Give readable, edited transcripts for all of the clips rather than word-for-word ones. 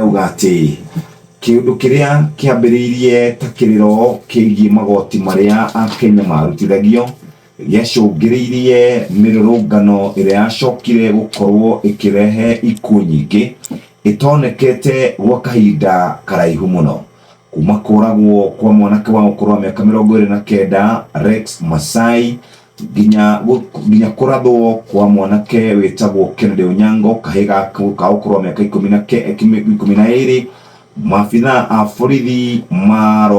ugati kiundu kiria kiambiriirie ta kiriro kigie magoti maria Akenya marutithagio giacungiriirie mirurungano iria yacokire gukorwo ikirehe ikuũ nyingi itonekete gwa kahinda karaihu muno kuma kuragwo kwa mwanake wa ũkũrũ wa mĩaka 29 Rex Masai ginya kurathwo kwa mwanake wetagwo Kennedy Onyango kahiga ka ũkũrũ wa mĩaka 12 maabitha a borithi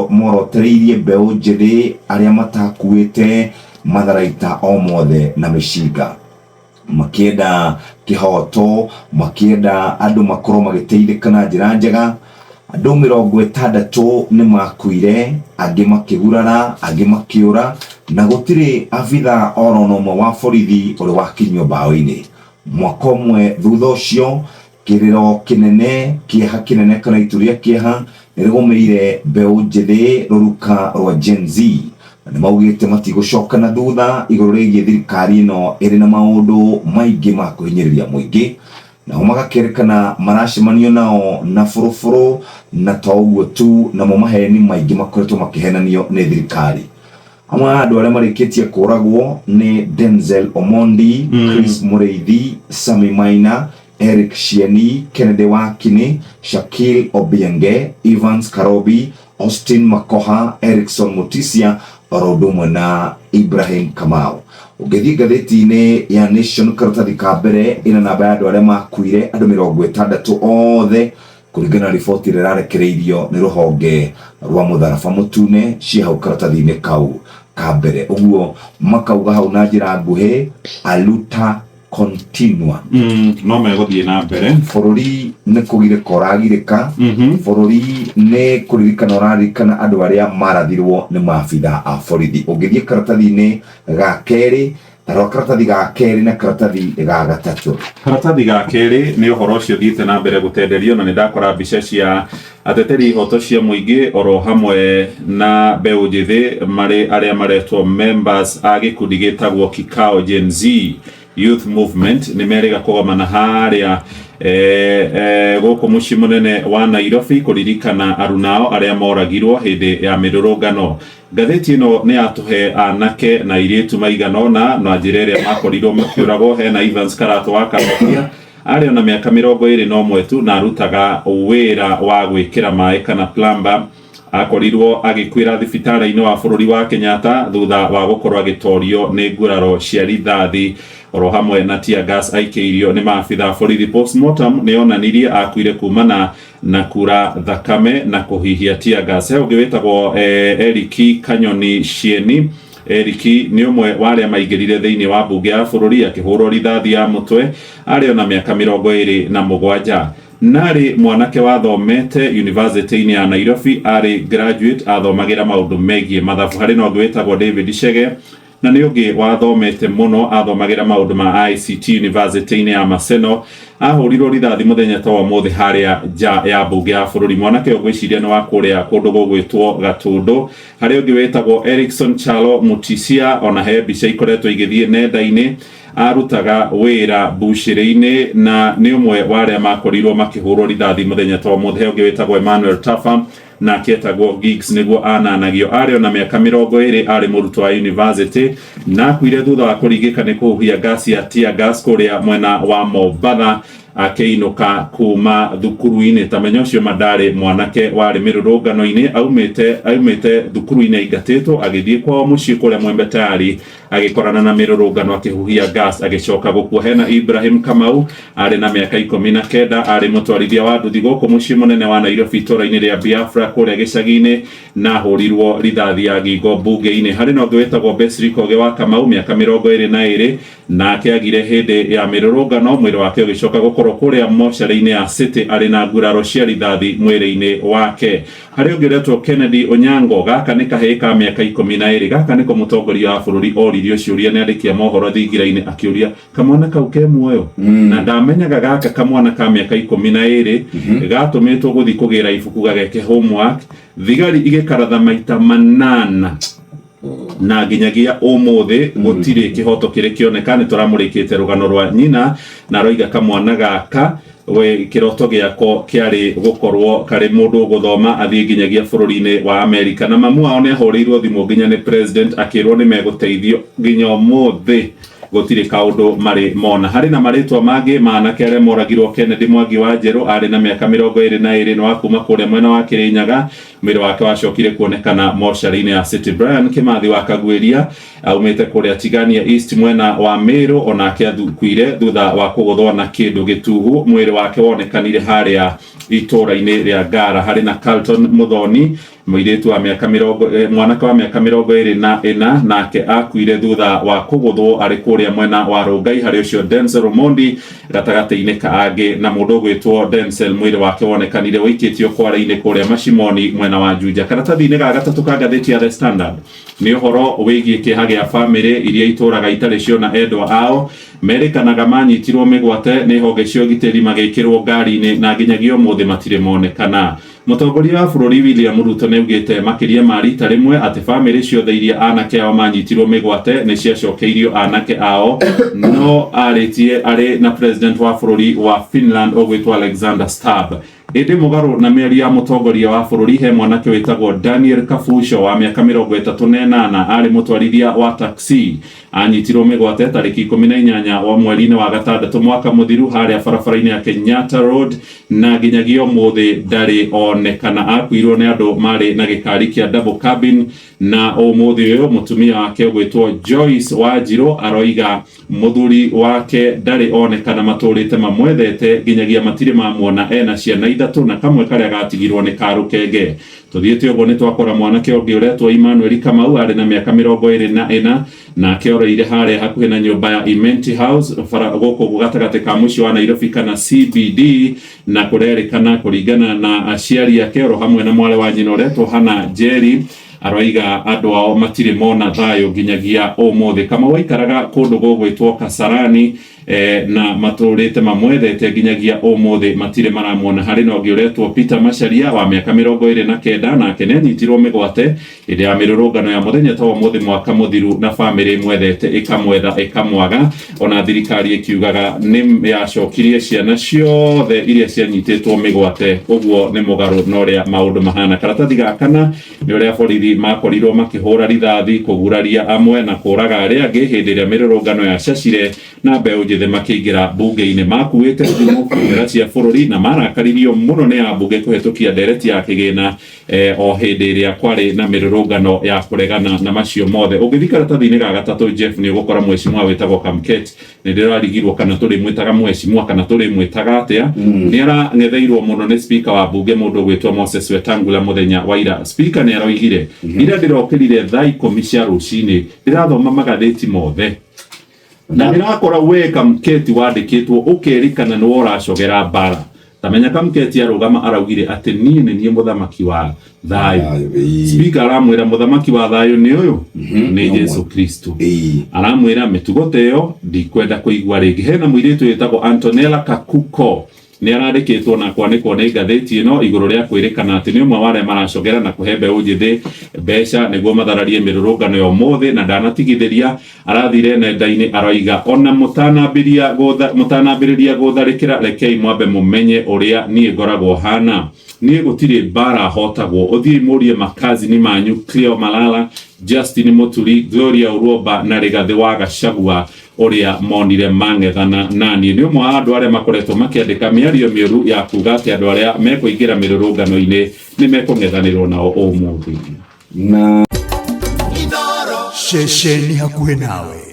morotereirie mbeu njithi aria matakuĩte matharaita o mothe na mĩcinga makienda kihoto makienda andu makorwo magiteithĩka na njĩra njega. Andu 60 ni makuire, angi makigurara, angi makiura na gutiri abitha oro no wa borithi uri wakinyio bao-ini. Mwaka ũmwe thutha ũcio kiriro kinene kieha kinene kana ituria kieha nirigumeire mbeu njithi ruruka rwa Gen Z na maugite matigocoka na thutha iguru rigie thirikari ino iri na maundu maingi ma kuhinyiriria muingi na magakerekana maracemanio nao na furufuru na toguo tu na maheni maingi makoretwo makihenanio ni thirikari. Amwe andu aria marikitie kuragwo ni Denzel Omondi, Chris Mureithi, Sami Maina, Eric Shieni, Kennedy Wakini, Shakil Obienge, Evans Karobi, Austin Makoha, Erickson Mutisia, Orodumwe na Ibrahim Kamau. Ugethi ngathĩti-inĩ ya Nation karatathi ka mbere ina namba ya andu aria makuire andu 60 othe kuringana na riboti ĩrĩa ĩrarekereirio nĩ rũhonge rwa mũtharaba mũtune cia hau karatathi-inĩ kau ka mbere. Ũguo makauga hau na njĩra nguhĩ aluta continua no meguthie na mbere bururi ni kugire koragirika bururi ni kuririkana oraririkana andu aria marathirwo ni maabitha a borithi. Ungithie karatathi-ini ga keri tarwa karatathi ga keri na karatathi ga gatatu. Karatathi ga keri ni uhoro ucio thiite na mbere gutenderio na ni ndakora mbica cia ateteri ihoto cia muingi oro hamwe na mbeu njithi mari aria maretwo members a gikundi gitagwo Kikao Gen Z Youth Movement ni meriga kugomana haria gũkũ mũciĩ mũnene wa Nairobi kuririkana arunao aria moragirwo hindi ya mirurungano. Ngathĩti ĩno ni yatuhe anake na airĩtu maiganona na njĩra ĩrĩa makorirwo makiũragwo. Hena Evans Karato wa Kamokia arĩ ona mĩaka 21 tu na arutaga wĩra wa gwĩkĩra maĩ kana plumber. Akorirwo agĩkwĩra thibitarĩ-inĩ wa bũrũri wa Kenyatta thutha wa gũkorwo agĩtorio nĩ nguraro cia rithathi oro hamwe na tear gas aikĩirio nĩ maabitha borithi. Postmortem nĩ onanirie akuire kumana na kura thakame na kũhihia tear gas. He ũngĩ wĩtagwo Eric Kanyoni Shieni. Eric nĩ ũmwe wa arĩa maingĩrire thĩinĩ wa mbunge ya bũrũri akĩhũrwo rithathi ya mũtwe arĩ ona mĩaka 27. Nari mwanake wathomete university-inĩ ya Nairobi ari graduate athomagira maundu megie mathabu. Hari no gwetagwo David Chege na nĩ ũngĩ wathomete muno athomagira maundu ma ICT university-inĩ ya Maseno. Ahũrirwo rithathi muthenya ta wa mũthĩ harĩa nja ya mbunge ya bũrũri. Mwanake ũgwĩciria nĩ wa kũrĩa kũndũ gũgwĩtwo Gatundu. Hari ũngĩ wetagwo Erickson Chalo Mutisia ona he mbica ikoretwo igĩthiĩ nenda-inĩ arutaga wĩra mbucĩrĩ-inĩ na nĩ ũmwe wa arĩa makorirwo makĩhũrwo rithathi muthenya ta wa mũthĩ. He ũngĩ wetagwo Emmanuel Tafa na ketagwo Gigs nĩguo ananagio. Arĩ ona mĩaka 20 arĩ mũrutwo wa university na akuire thutha wa kũringĩka nĩ kũhuhia gas ya tear gas kũrĩa mwena wa Maabitha akĩinũka kuma thukuru-inĩ. Tamenya ũcio mandarĩ mwanake warĩ mirurungano-inĩ aumĩte thukuru-inĩ aingatĩtwo agĩthiĩ kwao mũciĩ kũrĩa Mwembe Tayari agĩkorana na mirurungano akĩhuhia gas agĩcoka gũkua. Hena Ibrahim Kamau arĩ na mĩaka 19 arĩ mũtwarithia wa nduthi gũkũ mũciĩ mũnene wa Nairobi itũra-inĩ rĩa Biafra kũrĩa gĩcagi-inĩ na ahũrirwo rithathi ya ngingo mbunge-inĩ. Harĩ na ũngĩ wĩtagwo Besrick Oge wa Kamau mĩaka 22 na akĩagire hĩndĩ ya mirurungano. Mwĩrĩ wake ũgĩcoka gũkorwo kũrĩa mocarĩ-inĩ ya City arĩ na nguraro cia rithathi mwĩrĩ-inĩ wake. Harĩ ũngĩ wĩtagwo Kennedy Onyango, gaka nĩ kahĩĩ ka mĩaka 12. Gaka nĩko mũtongoria wa bũrũri oririo ciũria nĩ andĩki a mohoro thingira-inĩ akĩũria kamwana kau ke muoyo na ndamenyaga gaka kamwana ka mĩaka 12 gatũmĩtwo gũthiĩ kũgĩra ibuku gageke homework. Thigari igĩkaratha maita 8 na nginyagia ũmũthĩ gũtirĩ kĩhoto kĩrĩ kĩoneka. Nĩ tũramũrĩkĩte rũgano rwa nyina na roiga kamwana gaka we kiroto giako kiari gukorwo kari mundu guthoma athie nginyagia bururi-ini wa Amerika na mamu ao ni ahoreirwo thimu nginya ni president akirwo ni meguteithio nginya umuthi gutire kaundu mari mona hari na maritwa mangi manake aria moragirwo Kennedy Mwangi wa Njeru ari na miaka 22 no akuma kuria mwena wa Kirinyaga mwiri wake wacokire kuonekana moshari-ini ya City. Brian Kimathi wa Kagweria aumite kuria Tigania East mwena wa Meru onake athukuire thutha wa kuguthwo na kindu gitugu mwiri wake wonekanire haria itura-ini ria Ngara hari na Carlton Muthoni mwiritu wa miaka mwanake wa miaka 24 nake akuire thutha wa kuguthwo ari kuria mwena wa Rongai hari ucio Denzel Omondi gatagati-ini ka angi na mundu gwitwo Denzel mwiri wake wonekanire wikitio kwara-ini kuria Mashimoni mwena wa Juja. Karatathi-ini ga gatatu ka ngathiti ya The Standard ni uhoro wigie kiha gia family iria ituraga itari cio na endwa ao merikanaga manyitirwo migwate ni honge cio gitiri magikirwo ngari-ini na nginyagia umuthi matire monekana. Mutongoria wa bururi William Ruto neugite makiria ma rita rimwe ati family ciothe iria anake ao manyitirwo migwate ni ciacokeirio anake ao no aritie ari na president wa bururi wa Finland ogwitwo Alexander Stubb. Indi mugaru na mieri ya mutongoria wa bururi he mwanake witagwo Daniel Kafusho wa miaka 38 ari mutwarithia wa taxi anyitirwo migwate tariki 18 wa mweri-ini wa gatandatũ mwaka muthiru haria barabara-ini ya Kenyatta Road na nginyagia umuthi ndari onekana akuirwo ni andu mari na gikari kia double cabin na umuthi uyu mutumia wake gwitwo Joyce Wanjiru aroiga muthuri wake ndari onekana maturite mamwethete nginyagia matire mamuona ena ciana ithatu na kamwe karia gatigirwo ni karukenge. Tuthiete uguo ni twakora mwanake ungi uretwo Emmanuel Kamau ari na miaka 24 na akeoreire haria hakuhi na nyumba ya Imenti House guku gatagati ka muci wa Nairobi kana CBD na kurerikana kuringana na aciari ake ro hamwe na mwale wa nyina uretwo Hana Jerry aroiga andu ao matire mona thayo nginyagia umuthi. Kama waikaraga kundu gugwitwo Kasarani na maturite mamwethete nginyagia umuthi matire maramwona. Hari na ungi uretwo Peter Macharia wa miaka 29 na kenenyitirwo migwate indi ya mirurungano ya muthenya ta umuthi mwaka muthiru na family mwethete ikamwetha ikamwaga ona thirikari ikiugaga ni yacokirie ciana ciothe iria cianyititwo migwate. Uguo ni mugaru na uria maundu mahana. Karatathi gakana ni uria borithi makorirwo makihura rithathi kuguraria amwe na kuraga aria angi hindi iria mirurungano ya cacire na mbeu njithi makiingira bunge-ini makuite thimu kamera cia bururi na marakaririo muno ni ambunge kuhitukia ndereti ya kigina o hindi iria kwari na mirurungano ya kuregana na macio mothe. Ungithii karatathi-ini ga gatatu Jeff ni ugukora mwecimwa witagwo Kamket ni ndirarigirwo kana turi mwitaga mwecimwa kana turi mwitaga atia ni arang'etheirwo muno ni speaker wa bunge mundu gwitwo Moses Wetangula muthenya wa ira. Speaker ni aroigire ira ndirokirire thaa 10 cia rucini ndirathoma magatheti mothe na nirakora we Kamketi wandikitwo ukerikana ni woracogera bara tamenya Kamketi arugama araugire ati nie muthamaki wa thayo. Speaker aramwira muthamaki wa thayo ni uyu ni Yesu Kristo. Aramwira mitugo teyo ndikwenda kuigwa ringi. Hena mwiritu yetagwo Antonella Kakuko ni arandikitwo na kwaniko ni ngatheti ino iguru ria kwirikana ati ni umwe ware maracogera na kuhe mbeu njithi mbeca niguo mathararie mirurungano ya umuthi na ndanatigithiria arathire nenda-ini aroiga ona mutanambiriria gutharikira rekei mwambe mumenye uria nie ngoragwo hana nie gutire bara hotagwo uthii murie makazi ni manyu Cleo Malala, Justin Muturi, Gloria Uroba na Rigathi wa Gachagua uria monire mang'ethana nani ni umwe andu aria makoretwo makiandika miario miuru ya kuga ati andu aria mekuingira mirurungano-ini ni mekung'ethanirwo nao umuthi na shesheni hakuhe nawe.